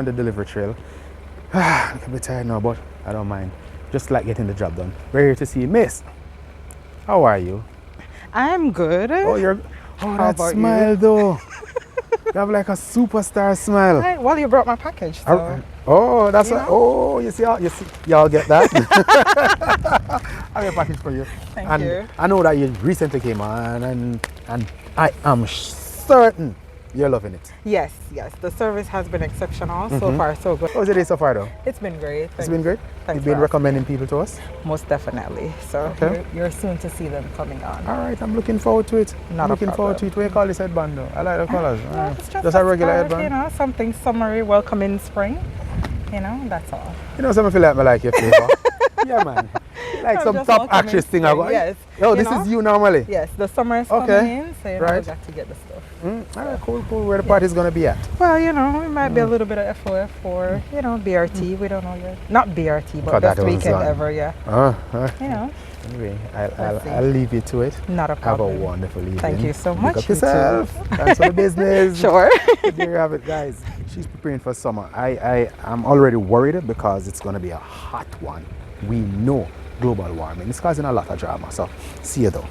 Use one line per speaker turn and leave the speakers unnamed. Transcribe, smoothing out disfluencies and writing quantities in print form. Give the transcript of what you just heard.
on the delivery trail. I'm a bit tired now, but I don't mind. Just like getting the job done. We're here to see Miss. How are you?
I'm good.
Oh, you're. Oh,
How
that
about
smile
you?
though. You have like a superstar smile.
Right, well, you brought my package, so.
Oh, that's
You
what.
know?
Oh, you see, y'all get that. I have a package for you.
Thank you.
I know that you recently came on, and I am certain you're loving it.
Yes, the service has been exceptional. So far, so good.
How was your day so far, though?
It's been great.
It's been great.
Thanks
You've been
for
recommending people to us.
asking. Most definitely. So
Okay.
you're soon to see them coming on.
All right, I'm looking forward to it.
Not
I'm
a
looking forward to
problem.
it. What do you call this headband, though? I like the colors.
No, it's
Just a regular
start,
headband.
You know, something summery, welcoming spring. You know, that's all.
You know, some feel like me like your flavor. Yeah, man. Like
I'm
some
just
top
welcoming
actress thing.
spring, yes.
Oh,
You
this
know?
is you normally.
Yes, the summer is
Okay.
coming in, so you know, we
Right.
got to get the stuff.
All right, cool. Where the party's gonna be at?
Well, you know, it might be a little bit of FOF or, you know, BRT. We don't know yet. Not BRT, but
Forgot
best
that was
weekend
on.
ever, yeah. You know,
Anyway,
Let's see.
I'll leave you to it.
not a
Have a
problem.
wonderful evening.
Thank you so
Pick
much,
up
you too.
yourself. Thanks for the business.
Sure.
There you have it, guys. She's preparing for summer. I am already worried because it's going to be a hot one. We know global warming is causing a lot of drama. So, see you though.